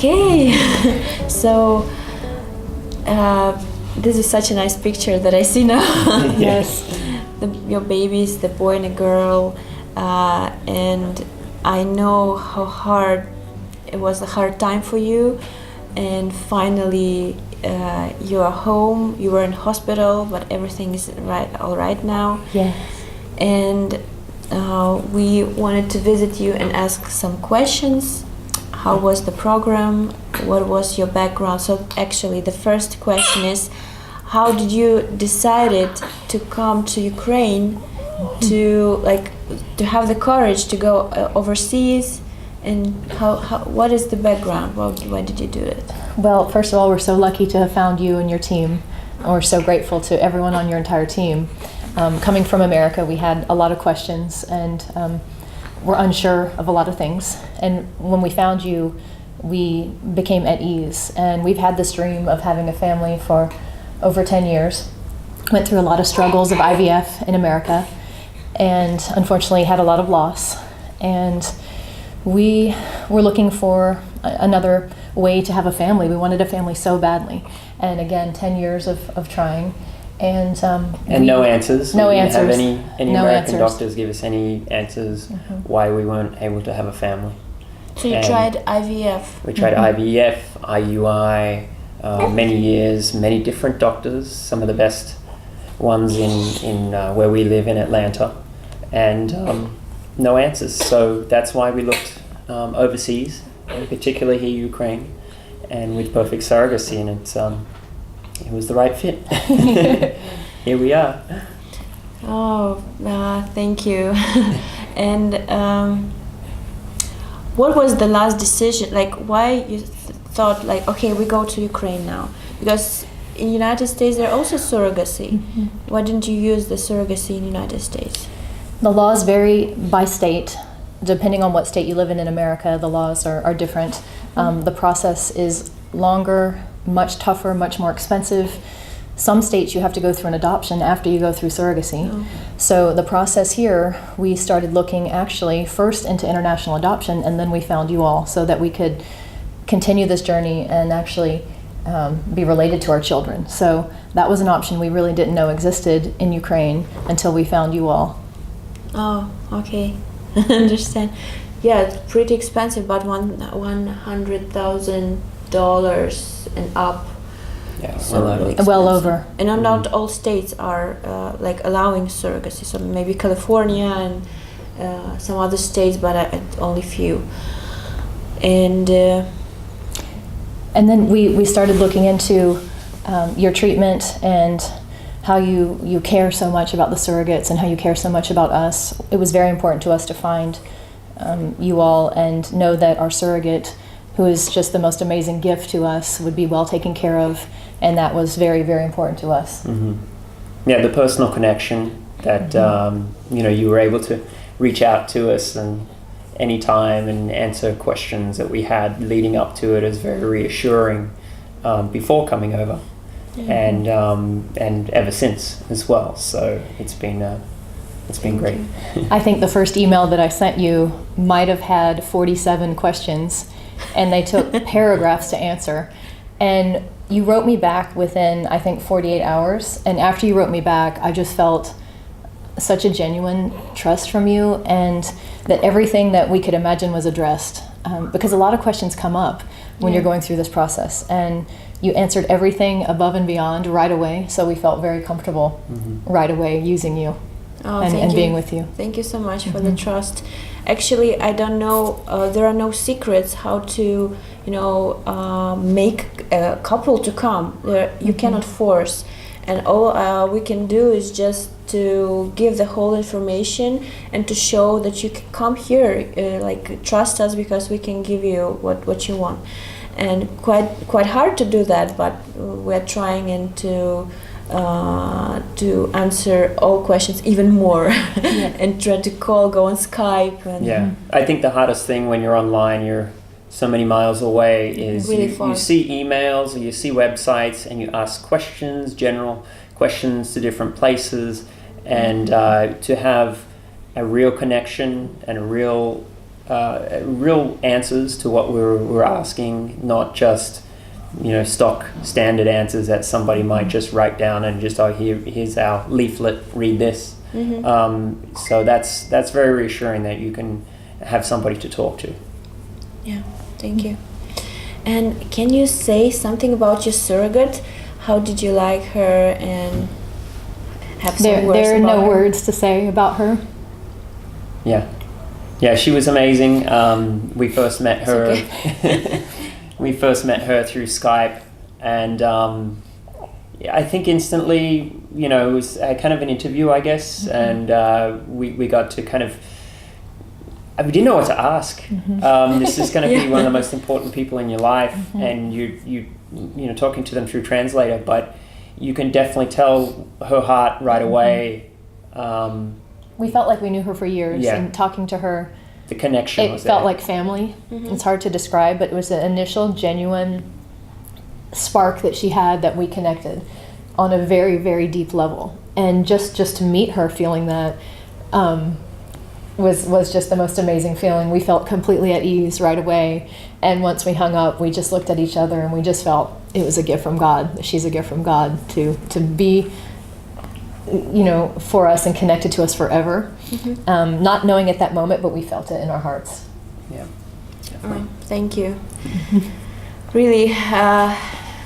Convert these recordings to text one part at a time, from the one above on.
Okay, so this is such a nice picture that I see now. Yes. Your babies, the boy and a girl, and I know how hard it was, a hard time for you, and finally you are home. You were in hospital, but everything is all right now. Yes. And we wanted to visit you and ask some questions. How was the program? What was your background? So actually the first question is, how did you decided to come to Ukraine to have the courage to go overseas, and what is the background? Why did you do it? Well, first of all, we're so lucky to have found you and your team. We're so grateful to everyone on your entire team. Coming from America, we had a lot of questions and were unsure of a lot of things. And when we found you, we became at ease. And we've had this dream of having a family for over 10 years. Went through a lot of struggles of IVF in America, and unfortunately had a lot of loss. And we were looking for another way to have a family. We wanted a family so badly. And again, 10 years of trying. And no answers. No we answers. Didn't have any No American answers. doctors give us any answers why we weren't able to have a family. So you tried IVF? We tried IVF, IUI, many years, many different doctors, some of the best ones in where we live in Atlanta, and no answers. So that's why we looked overseas, particularly here in Ukraine, and with Perfect Surrogacy, and it was the right fit. Here we are. Oh, thank you. And what was the last decision? Why you thought okay, we go to Ukraine now? Because in United States there are also surrogacy. Why didn't you use the surrogacy in United States? the laws vary by state. Depending on what state you live in America, the laws are different. The process is longer, much tougher, much more expensive. Some states you have to go through an adoption after you go through surrogacy. Oh. So the process here, we started looking actually first into international adoption, and then we found you all so that we could continue this journey and actually be related to our children. So that was an option we really didn't know existed in Ukraine until we found you all. Oh, okay. Understand. Yeah, it's pretty expensive, but $100,000 and up. Yeah, So well, really Well expensive. over. And not all states are allowing surrogacy. So maybe California and some other states, but only few. And then we started looking into your treatment and how you care so much about the surrogates and how you care so much about us. It was very important to us to find you all and know that our surrogate, who is just the most amazing gift to us, would be well taken care of, and that was very, very important to us. Mm-hmm. Yeah, the personal connection that you were able to reach out to us and anytime and answer questions that we had leading up to it is very reassuring before coming over, and ever since as well. So it's been great. I think the first email that I sent you might have had 47 questions, and they took paragraphs to answer. And you wrote me back within, I think, 48 hours. And after you wrote me back, I just felt such a genuine trust from you, and that everything that we could imagine was addressed. Because a lot of questions come up when you're going through this process. And you answered everything above and beyond right away. So we felt very comfortable right away using you. And being with you. Thank you so much for the trust. Actually, I don't know, there are no secrets how to, make a couple to come. You cannot force. And all we can do is just to give the whole information and to show that you can come here, trust us, because we can give you what you want. And quite hard to do that, but we're trying to answer all questions even more and try to go on Skype. And I think the hardest thing when you're online, you're so many miles away, is really you see emails or you see websites and you ask questions, general questions to different places, and to have a real connection and a real real answers to what we're asking, not just stock standard answers that somebody might just write down and just here's our leaflet, read this. So that's very reassuring that you can have somebody to talk to. Yeah, thank you. And can you say something about your surrogate? How did you like her, and have some words there are about no her? words to say about her. Yeah, she was amazing. We first met her. Okay. We first met her through Skype, and I think instantly, it was kind of an interview, I guess, and we got to kind of. We didn't know what to ask. This is going to be one of the most important people in your life, and you talking to them through translator, but you can definitely tell her heart right away. We felt like we knew her for years, Yeah. and talking to her, The connection it was felt there. like family. It's hard to describe, but it was an initial, genuine spark that she had that we connected on a very, very deep level. And just to meet her feeling that was just the most amazing feeling. We felt completely at ease right away. And once we hung up, we just looked at each other and we just felt it was a gift from God. She's a gift from God to be, for us and connected to us forever. Not knowing at that moment, but we felt it in our hearts. Yeah. Thank you. Really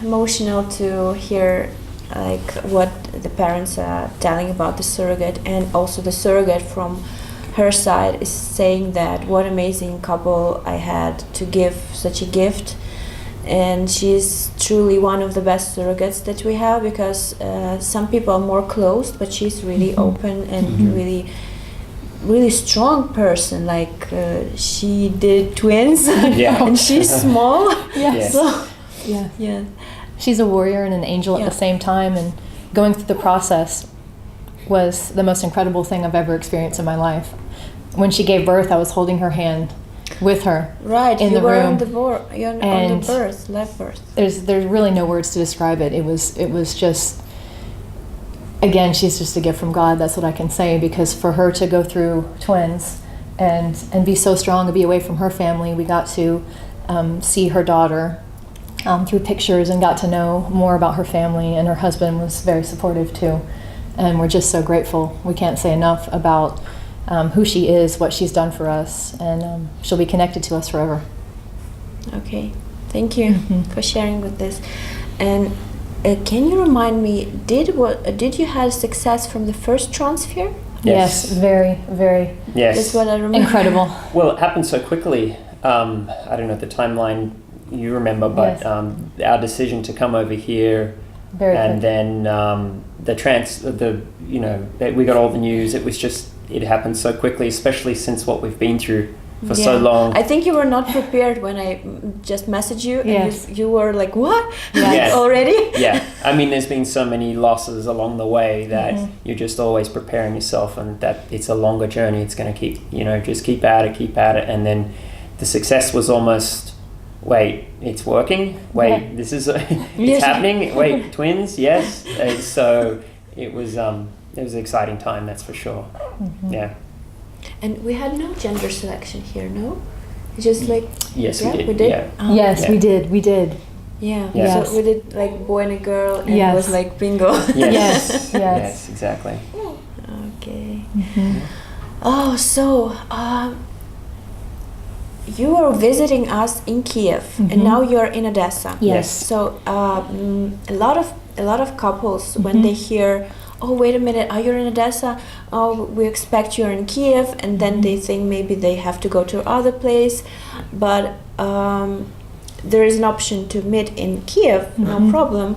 emotional to hear like what the parents are telling about the surrogate, and also the surrogate from her side is saying that what amazing couple I had to give such a gift, and she's truly one of the best surrogates that we have, because some people are more closed, but she's really open and really strong person. Like she did twins Yeah. and she's small. Yes. So Yeah. She's a warrior and an angel at Yeah. the same time, and going through the process was the most incredible thing I've ever experienced in my life. When she gave birth, I was holding her hand with her right, in you the were room. on the And live birth. There's really no words to describe it. It was just, again, she's just a gift from God. That's what I can say, because for her to go through twins and be so strong to be away from her family, we got to see her daughter through pictures and got to know more about her family, and her husband was very supportive too. And we're just so grateful. We can't say enough about who she is, what she's done for us, and she'll be connected to us forever. Okay, thank you for sharing with this. And can you remind me, did you have success from the first transfer? Yes, very, very Yes. That's what I remember. incredible. Well, it happened so quickly. I don't know the timeline you remember, but Yes. our decision to come over here, Very and quick. then we got all the news. It happened so quickly, especially since what we've been through for so long. I think you were not prepared when I just messaged you, and Yes. you were like, what? Yes. Already? Yeah, I mean, there's been so many losses along the way that you're just always preparing yourself, and that it's a longer journey. It's going to just keep at it, and then the success was almost, wait, it's working. Wait, Yeah. this is Yes. it's happening. Wait, twins, yes. So it was an exciting time, that's for sure. Yeah. And we had no gender selection here, no? It's just like, Yes, yeah, we did. Yeah. Yes, Yeah. we did. Yeah. Yes. So we did like boy and a girl, and it Yes. was like bingo. Yes. Yes, exactly. Okay. Oh, so you were visiting us in Kiev, and now you're in Odessa. Yes. So a lot of couples, when they hear, oh, wait a minute, are you in Odessa? Oh, we expect you're in Kiev, and then they think maybe they have to go to other place, but there is an option to meet in Kiev, no problem.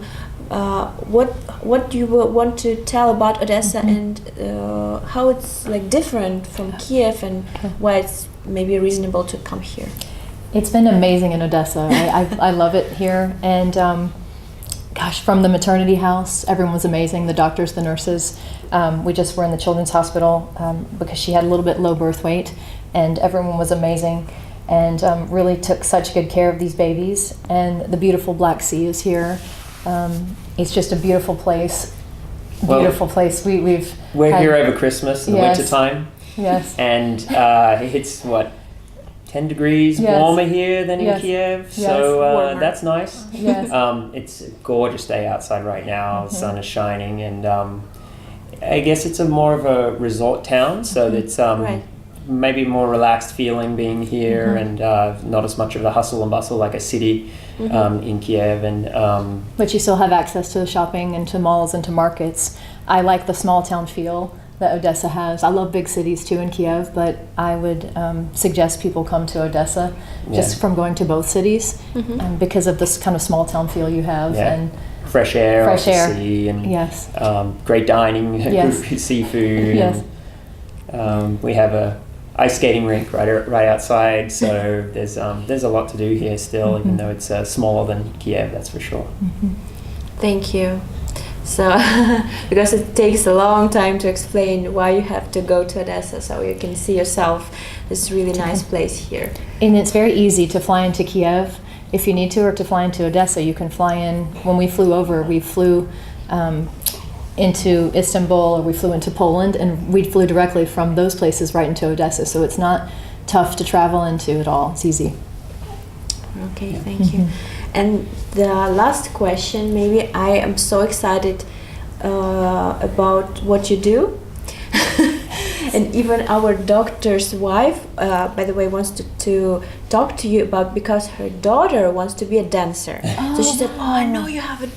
What do you want to tell about Odessa, and how it's like different from Kiev, and why it's maybe reasonable to come here? It's been amazing in Odessa. I love it here. And gosh, from the maternity house, everyone was amazing. The doctors, the nurses. We just were in the children's hospital because she had a little bit low birth weight, and everyone was amazing, and really took such good care of these babies. And the beautiful Black Sea is here. It's just a beautiful place. Beautiful place. We're here over Christmas in the Yes. winter time. Yes. And it's 10 degrees warmer here than in Kiev, so that's nice. Yes. It's a gorgeous day outside right now. The sun is shining, and I guess it's a more of a resort town, so it's maybe more relaxed feeling being here, and not as much of the hustle and bustle like a city in Kiev. And but you still have access to the shopping and to malls and to markets. I like the small town feel that Odessa has. I love big cities too in Kiev, but I would suggest people come to Odessa just from going to both cities because of this kind of small town feel you have. And fresh air, sea, and great dining, good seafood. And, we have a ice skating rink right outside, so there's a lot to do here still, even though it's smaller than Kiev, that's for sure. Thank you. So, because it takes a long time to explain why you have to go to Odessa, so you can see yourself this really nice place here. And it's very easy to fly into Kiev if you need to, or to fly into Odessa. You can fly in. When we flew over, we flew into Istanbul, or we flew into Poland, and we flew directly from those places right into Odessa. So it's not tough to travel into at all. It's easy. Okay, thank you. And the last question, maybe, I am so excited about what you do. And even our doctor's wife, by the way, wants to talk to you about, because her daughter wants to be a dancer. So she said, I know you have a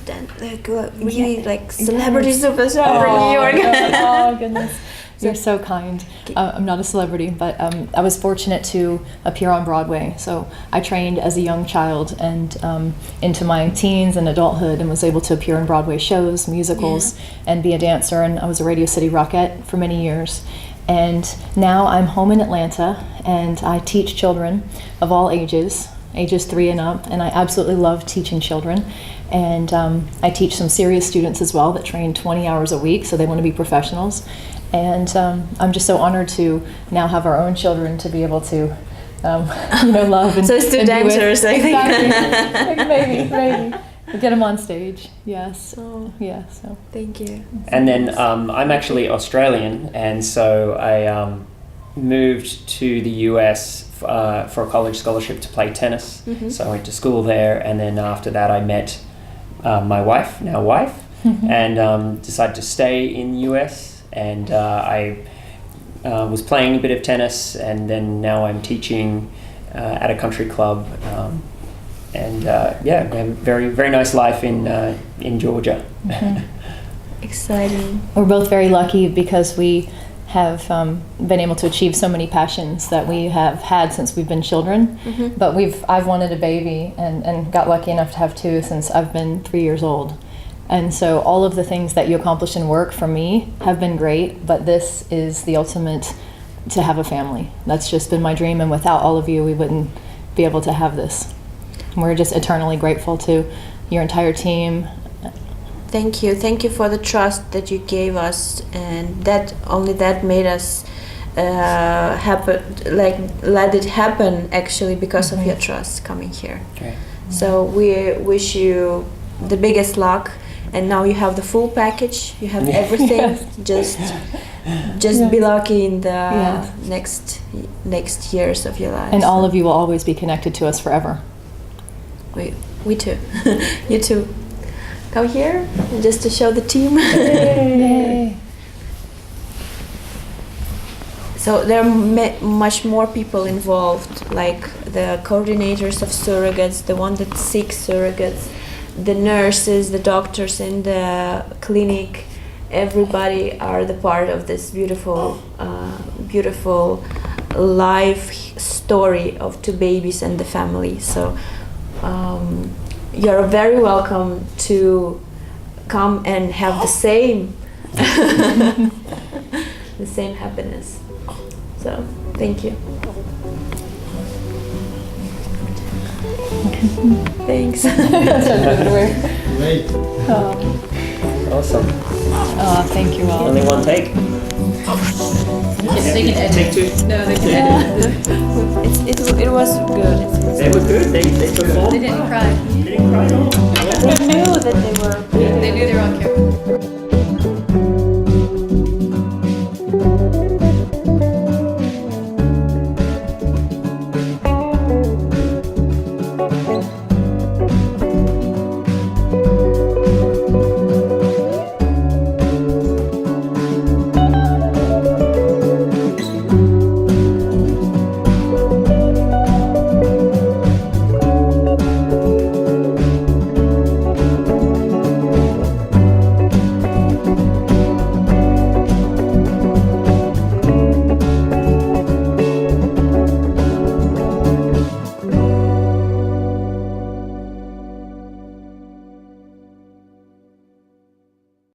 celebrity superstar in New York. Oh, goodness. You're so kind. I'm not a celebrity, but I was fortunate to appear on Broadway. So I trained as a young child and into my teens and adulthood, and was able to appear in Broadway shows, musicals, and be a dancer. And I was a Radio City Rockette for many years. And now I'm home in Atlanta, and I teach children of all ages 3 and up, and I absolutely love teaching children. And I teach some serious students as well that train 20 hours a week, so they want to be professionals. And I'm just so honored to now have our own children to be able to, love and so it's two dancers, I think. Exactly. maybe. Get them on stage. Yes. Oh. Yeah. So. Thank you. And then I'm actually Australian, and so I moved to the US for a college scholarship to play tennis. So I went to school there, and then after that I met my wife, and decided to stay in the US. And I was playing a bit of tennis, and then now I'm teaching at a country club. And we have a very, very nice life in Georgia. Exciting. We're both very lucky because we have been able to achieve so many passions that we have had since we've been children. But I've wanted a baby and got lucky enough to have 2 since I've been 3 years old. And so all of the things that you accomplish in work for me have been great, but this is the ultimate, to have a family. That's just been my dream, and without all of you, we wouldn't be able to have this. And we're just eternally grateful to your entire team. Thank you for the trust that you gave us, and that made us let it happen actually because of your trust coming here. Okay. So we wish you the biggest luck. And now you have the full package. You have everything. Just be lucky in the next years of your life. And all of you will always be connected to us forever. We too. You too. Come here just to show the team. Yay. So there are much more people involved, like the coordinators of surrogates, the one that seeks surrogates, the nurses, the doctors in the clinic. Everybody are the part of this beautiful life story of 2 babies and the family. So you're very welcome to come and have the same the same happiness. So thank you. Thanks. Great. Awesome. Oh, thank you all. Only one take? They can edit. Take 2? No, they can edit. It was good. They were good? They performed? They didn't cry. They didn't cry at all? They knew that they